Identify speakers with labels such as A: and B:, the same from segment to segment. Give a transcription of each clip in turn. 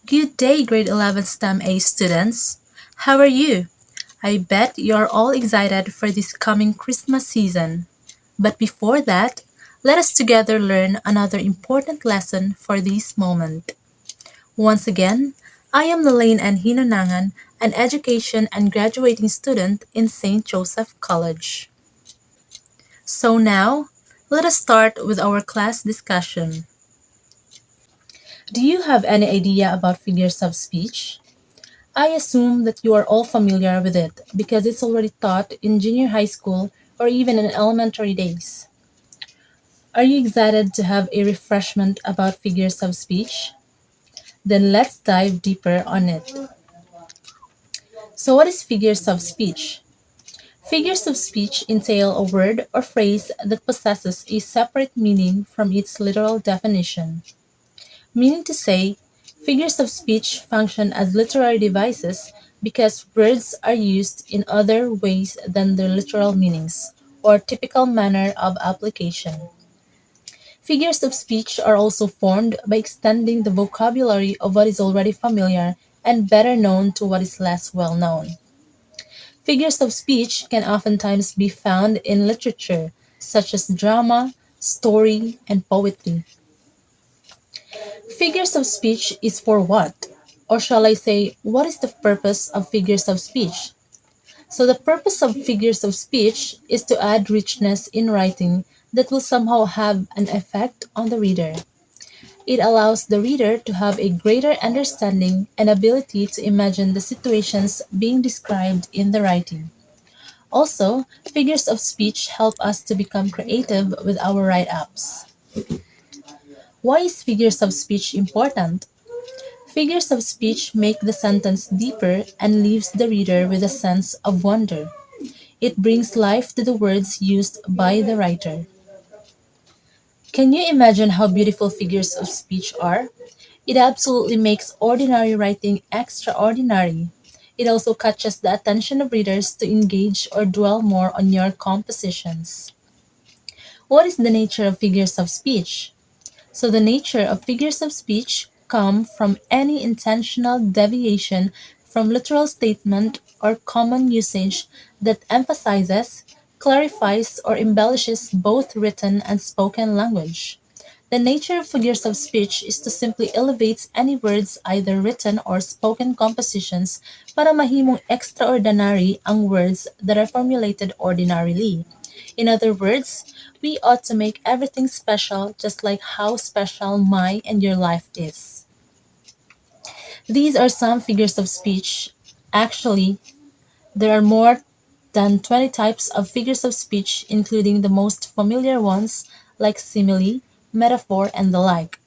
A: Good day, grade 11 STEM A students. How are you? I bet you're all excited for this coming Christmas season. But before that, let us together learn another important lesson for this moment. Once again, I am Lelaine N. Hinunangan, an education and graduating student in St. Joseph College. So now, let us start with our class discussion. Do you have any idea about figures of speech? I assume that you are all familiar with it because it's already taught in junior high school or even in elementary days. Are you excited to have a refreshment about figures of speech? Then let's dive deeper on it. So, what is figures of speech? Figures of speech entail a word or phrase that possesses a separate meaning from its literal definition. Meaning to say, figures of speech function as literary devices because words are used in other ways than their literal meanings, or typical manner of application. Figures of speech are also formed by extending the vocabulary of what is already familiar and better known to what is less well known. Figures of speech can oftentimes be found in literature, such as drama, story, and poetry. Figures of speech is for what? Or shall I say, what is the purpose of figures of speech? So, the purpose of figures of speech is to add richness in writing that will somehow have an effect on the reader. It allows the reader to have a greater understanding and ability to imagine the situations being described in the writing. Also, figures of speech help us to become creative with our write ups. Why is figures of speech important? Figures of speech make the sentence deeper and leaves the reader with a sense of wonder. It brings life to the words used by the writer. Can you imagine how beautiful figures of speech are? It absolutely makes ordinary writing extraordinary. It also catches the attention of readers to engage or dwell more on your compositions. What is the nature of figures of speech? So the nature of figures of speech come from any intentional deviation from literal statement or common usage that emphasizes, clarifies, or embellishes both written and spoken language. The nature of figures of speech is to simply elevate any words, either written or spoken compositions, para mahimong extraordinary ang words that are formulated ordinarily. In other words, we ought to make everything special just like how special my and your life is. These are some figures of speech. Actually, there are more than 20 types of figures of speech, including the most familiar ones like simile, metaphor, and the like.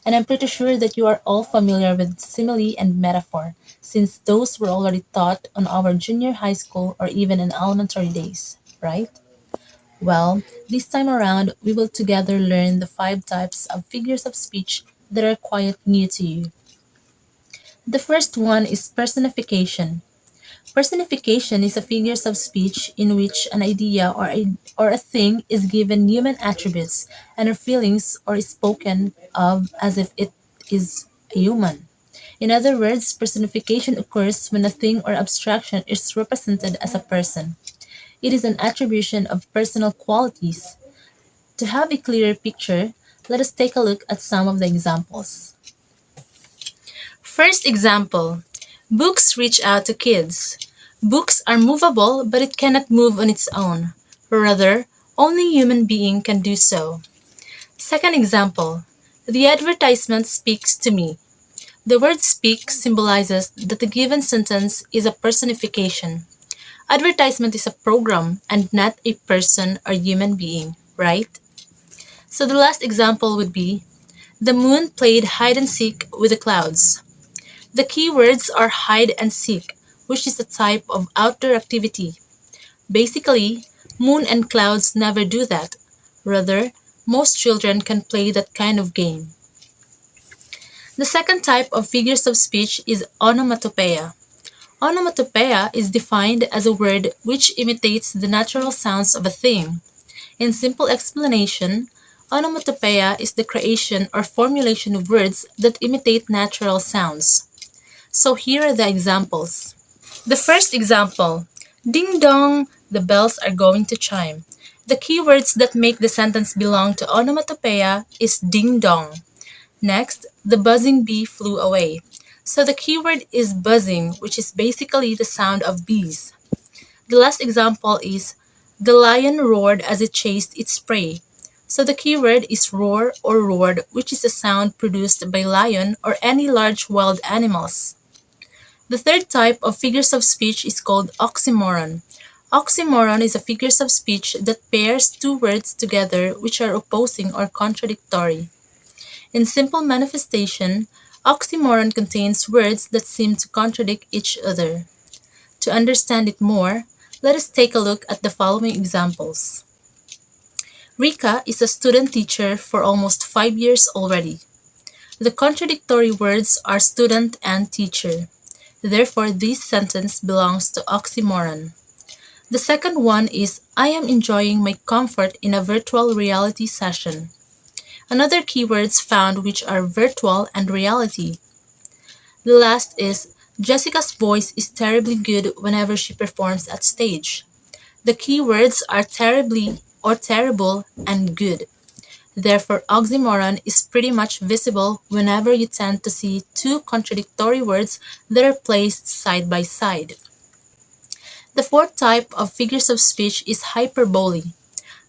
A: And I'm pretty sure that you are all familiar with simile and metaphor, since those were already taught on our junior high school or even in elementary days, right? Well, this time around, we will together learn the five types of figures of speech that are quite new to you. The first one is personification. Personification is a figures of speech in which an idea or a thing is given human attributes and her feelings or is spoken of as if it is a human. In other words, personification occurs when a thing or abstraction is represented as a person. It is an attribution of personal qualities. To have a clearer picture, let us take a look at some of the examples. First example, books reach out to kids. Books are movable, but it cannot move on its own. Rather, only human being can do so. Second example, the advertisement speaks to me. The word speak symbolizes that the given sentence is a personification. Advertisement is a program and not a person or human being, right? So the last example would be the moon played hide and seek with the clouds. The key words are hide and seek, which is a type of outdoor activity. Basically, moon and clouds never do that. Rather, most children can play that kind of game. The second type of figures of speech is onomatopoeia. Onomatopoeia is defined as a word which imitates the natural sounds of a thing. In simple explanation, Onomatopoeia is the creation or formulation of words that imitate natural sounds. So here are the examples. The first example, ding dong, the bells are going to chime. The keywords that make the sentence belong to onomatopoeia is ding dong. Next, the buzzing bee flew away. So the keyword is buzzing, which is basically the sound of bees. The last example is the lion roared as it chased its prey. So the keyword is roar or roared, which is a sound produced by lion or any large wild animals. The third type of figures of speech is called oxymoron. Oxymoron is a figures of speech that pairs two words together which are opposing or contradictory. In simple manifestation, oxymoron contains words that seem to contradict each other. To understand it more, let us take a look at the following examples. Rika is a student teacher for almost 5 years already. The contradictory words are student and teacher. Therefore, this sentence belongs to oxymoron. The second one is I am enjoying my comfort in a virtual reality session. Another keywords found which are virtual and reality. The last is Jessica's voice is terribly good whenever she performs at stage. The keywords are terribly or terrible and good. Therefore, oxymoron is pretty much visible whenever you tend to see two contradictory words that are placed side by side. The fourth type of figures of speech is hyperbole.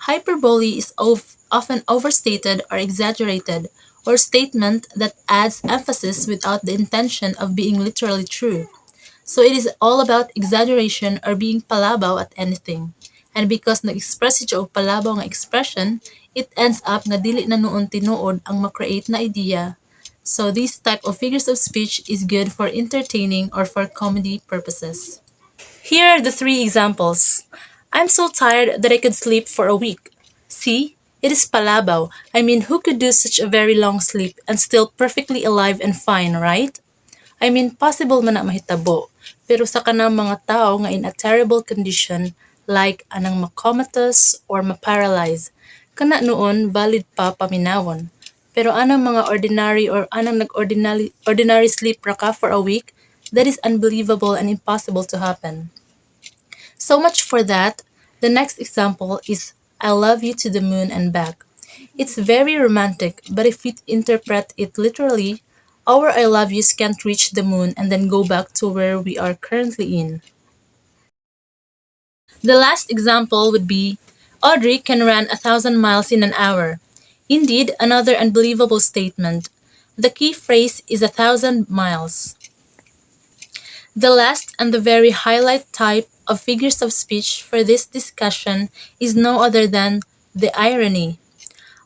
A: Hyperbole is often overstated or exaggerated, or statement that adds emphasis without the intention of being literally true. So it is all about exaggeration or being palabaw at anything. And because nag-express siya og palabaw nga expression, it ends up nga dili na noon tinuod ang ma-create na idea. So this type of figures of speech is good for entertaining or for comedy purposes. Here are the three examples. I'm so tired that I could sleep for a week. See, it is palabaw. I mean, who could do such a very long sleep and still perfectly alive and fine, right? I mean, possible man na mahitabo. Pero sa kanang mga tao nga in a terrible condition, like anang makomatous or maparalyze, kana noon valid pa paminawon. Pero anang mga ordinary or anang ordinary sleep ra ka for a week, that is unbelievable and impossible to happen. So much for that. The next example is I love you to the moon and back. It's very romantic, but if we interpret it literally, our I love yous can't reach the moon and then go back to where we are currently in. The last example would be Audrey can run 1,000 miles in an hour. Indeed, another unbelievable statement. The key phrase is 1,000 miles. The last and the very highlight type of figures of speech for this discussion is no other than the irony.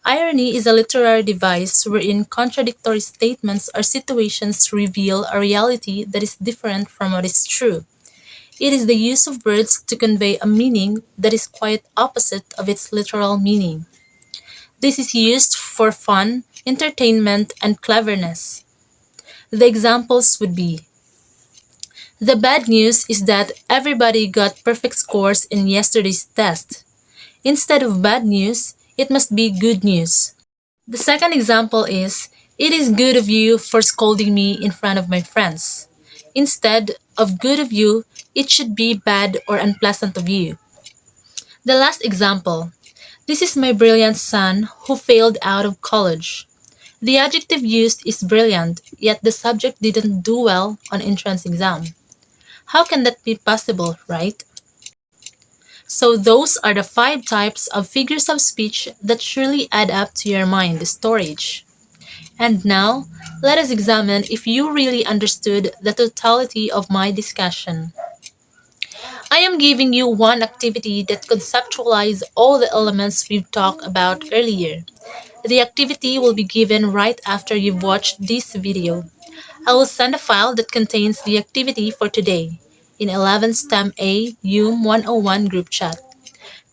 A: Irony is a literary device wherein contradictory statements or situations reveal a reality that is different from what is true. It is the use of words to convey a meaning that is quite opposite of its literal meaning. This is used for fun, entertainment, and cleverness. The examples would be the bad news is that everybody got perfect scores in yesterday's test. Instead of bad news, it must be good news. The second example is, it is good of you for scolding me in front of my friends. Instead of good of you, it should be bad or unpleasant of you. The last example, this is my brilliant son who failed out of college. The adjective used is brilliant, yet the subject didn't do well on entrance exam. How can that be possible, right? So those are the 5 types of figures of speech that surely add up to your mind storage. And now, let us examine if you really understood the totality of my discussion. I am giving you one activity that conceptualizes all the elements we've talked about earlier. The activity will be given right after you've watched this video. I will send a file that contains the activity for today in 11 STEM A UM 101 group chat.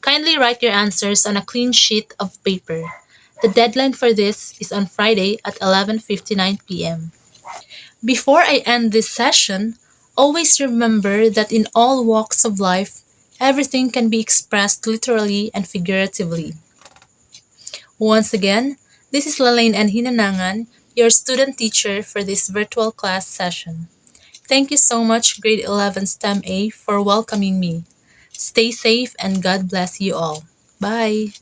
A: Kindly write your answers on a clean sheet of paper. The deadline for this is on Friday at 11:59 p.m. Before I end this session, always remember that in all walks of life, everything can be expressed literally and figuratively. Once again, this is Lalaine and Hinanangan, your student teacher for this virtual class session. Thank you so much, Grade 11 STEM A, for welcoming me. Stay safe and God bless you all. Bye.